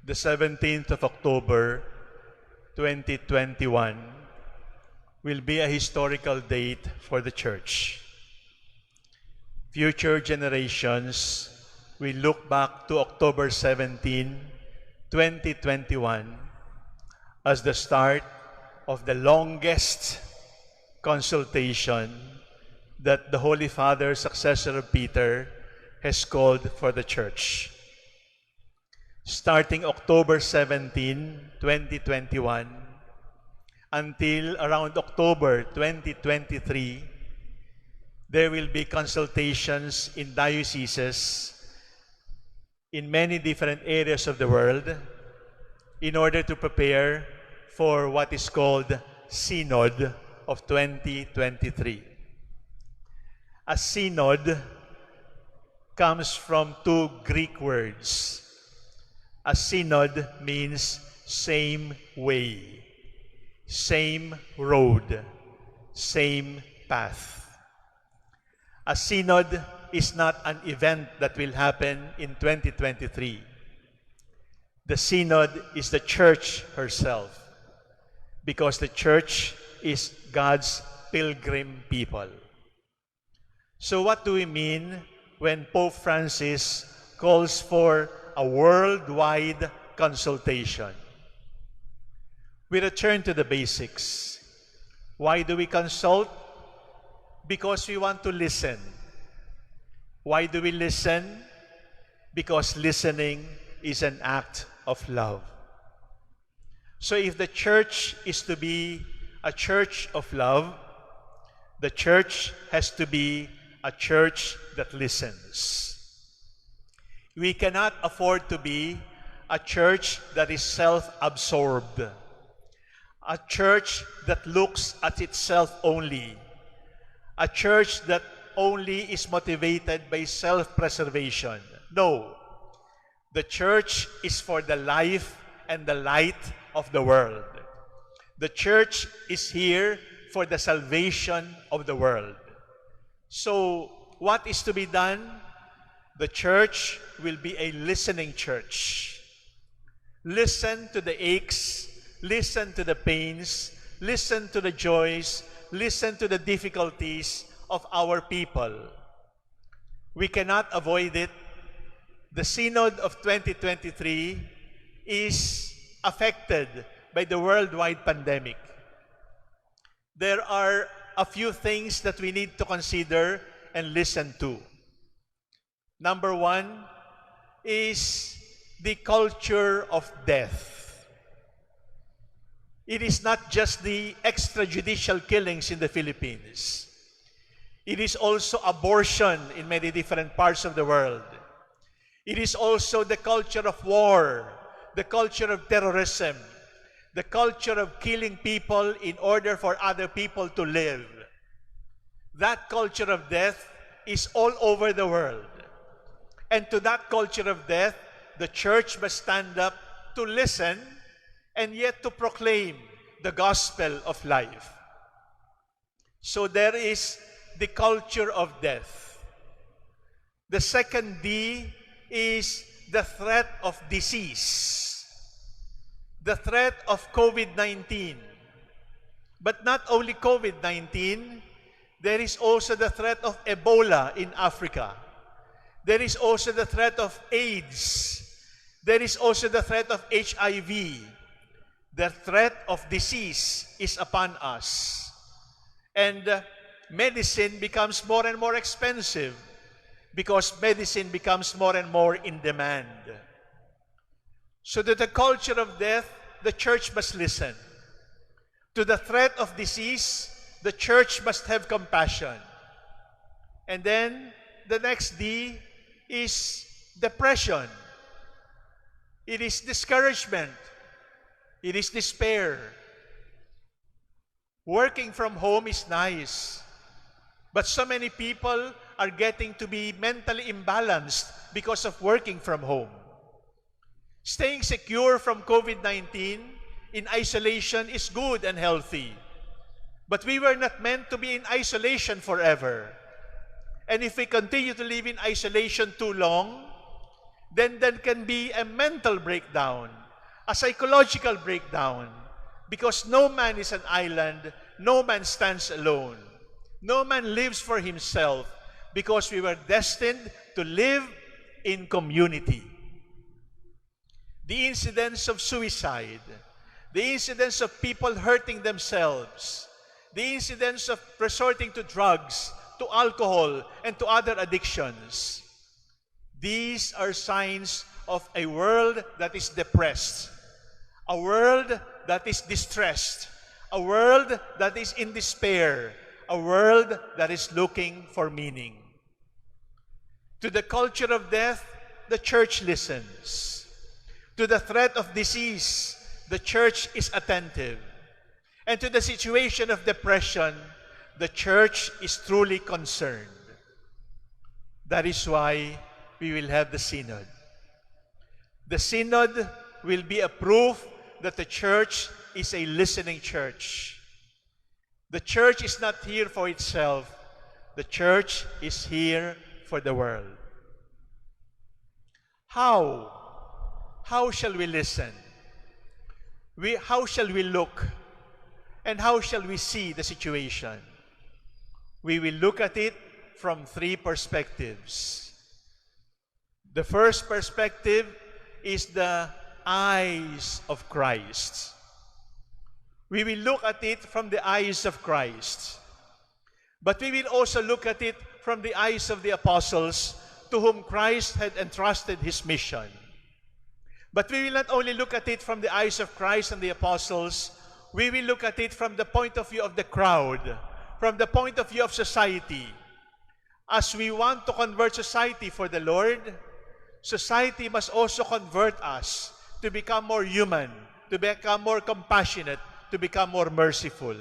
the 17th of October 2021 will be a historical date for the Church. Future generations will look back to October 17, 2021 as the start of the longest consultation that the Holy Father, successor of Peter, has called for the Church. Starting October 17, 2021, until around October 2023, there will be consultations in dioceses in many different areas of the world in order to prepare for what is called Synod of 2023. A synod comes from two Greek words. A synod means same way, same road, same path. A synod is not an event that will happen in 2023. The synod is the Church herself, because the Church is God's pilgrim people. So what do we mean when Pope Francis calls for a worldwide consultation? We return to the basics. Why do we consult? Because we want to listen. Why do we listen? Because listening is an act of love. So if the Church is to be a church of love, the Church has to be a church that listens. We cannot afford to be a church that is self-absorbed, a church that looks at itself only, a church that only is motivated by self-preservation. No, the Church is for the life and the light of the world. The Church is here for the salvation of the world. So, what is to be done? The Church will be a listening church. Listen to the aches, listen to the pains, listen to the joys, listen to the difficulties of our people. We cannot avoid it. The Synod of 2023 is affected by the worldwide pandemic. There are a few things that we need to consider and listen to. Number one is the culture of death. It is not just the extrajudicial killings in the Philippines. It is also abortion in many different parts of the world. It is also the culture of war, the culture of terrorism, the culture of killing people in order for other people to live. That culture of death is all over the world. And to that culture of death, the Church must stand up to listen and yet to proclaim the gospel of life. So there is the culture of death. The second D is the threat of disease, the threat of COVID-19. But not only COVID-19, there is also the threat of Ebola in Africa. There is also the threat of AIDS. There is also the threat of HIV. The threat of disease is upon us. And medicine becomes more and more expensive because medicine becomes more and more in demand. So to the culture of death, the Church must listen. To the threat of disease, the Church must have compassion. And then the next D is depression. It is discouragement. It is despair. Working from home is nice, but so many people are getting to be mentally imbalanced because of working from home. Staying secure from COVID-19 in isolation is good and healthy, but we were not meant to be in isolation forever. And if we continue to live in isolation too long, then there can be a mental breakdown, a psychological breakdown, because no man is an island, no man stands alone. No man lives for himself, because we were destined to live in community. The incidence of suicide, the incidence of people hurting themselves, the incidence of resorting to drugs, to alcohol, and to other addictions. These are signs of a world that is depressed, a world that is distressed, a world that is in despair, a world that is looking for meaning. To the culture of death, the church listens. To the threat of disease, the church is attentive. And to the situation of depression, the church is truly concerned. That is why we will have the synod. The synod will be a proof that the church is a listening church. The church is not here for itself. The church is here for the world. How? How shall we listen? How shall we look? And how shall we see the situation? We will look at it from three perspectives. The first perspective is the eyes of Christ. We will look at it from the eyes of Christ. But we will also look at it from the eyes of the apostles, to whom Christ had entrusted his mission. But we will not only look at it from the eyes of Christ and the apostles, we will look at it from the point of view of the crowd, from the point of view of society. As we want to convert society for the Lord, society must also convert us to become more human, to become more compassionate, to become more merciful.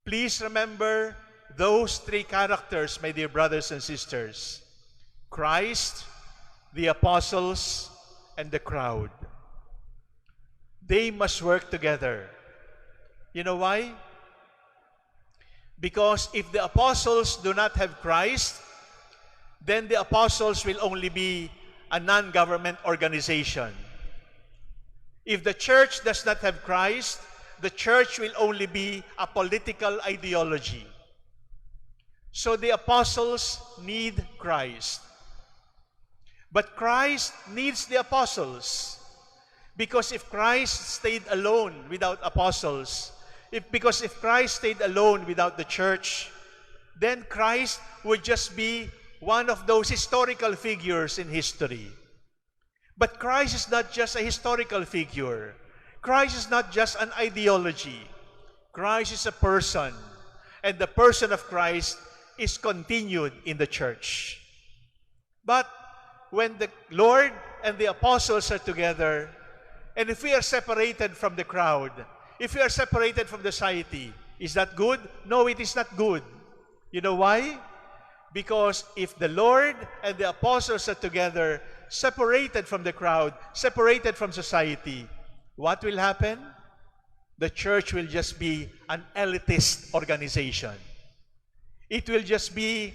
Please remember those three characters, my dear brothers and sisters: Christ, the apostles, and the crowd. They must work together. You know why? Because if the apostles do not have Christ, then the apostles will only be a non-government organization. If the church does not have Christ, the church will only be a political ideology. So the apostles need Christ. But Christ needs the apostles. Because if Christ stayed alone without apostles, because if Christ stayed alone without the church, then Christ would just be one of those historical figures in history. But Christ is not just a historical figure. Christ is not just an ideology. Christ is a person. And the person of Christ is continued in the church. But when the Lord and the apostles are together, and if we are separated from the crowd, if we are separated from the society, is that good? No, it is not good. You know why? Because if the Lord and the apostles are together, separated from the crowd, separated from society, what will happen? The church will just be an elitist organization. It will just be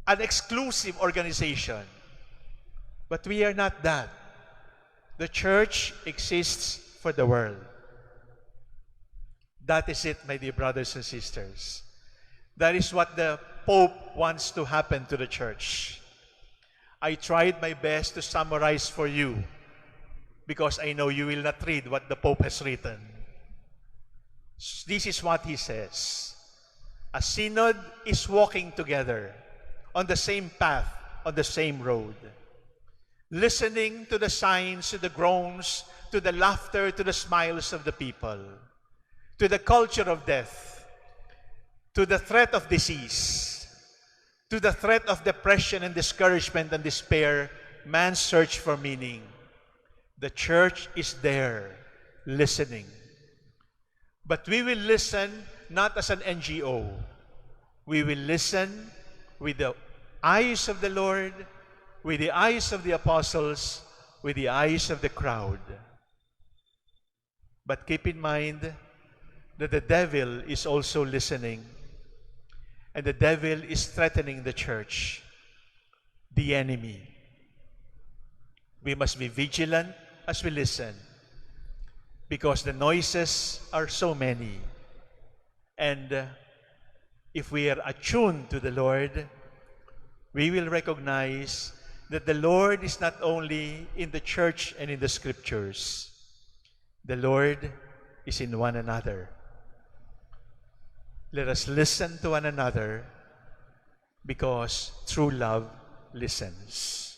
an exclusive organization. But we are not that. The church exists for the world. That is it, my dear brothers and sisters. That is what the Pope wants to happen to the church. I tried my best to summarize for you, because I know you will not read what the Pope has written. This is what he says. A synod is walking together on the same path, on the same road, listening to the signs, to the groans, to the laughter, to the smiles of the people, to the culture of death, to the threat of disease, to the threat of depression and discouragement and despair, man's search for meaning. The church is there, listening. But we will listen not as an NGO. We will listen with the eyes of the Lord, with the eyes of the apostles, with the eyes of the crowd. But keep in mind that the devil is also listening, and the devil is threatening the church, the enemy. We must be vigilant as we listen, because the noises are so many. And if we are attuned to the Lord, we will recognize that the Lord is not only in the church and in the scriptures. The Lord is in one another. Let us listen to one another, because true love listens.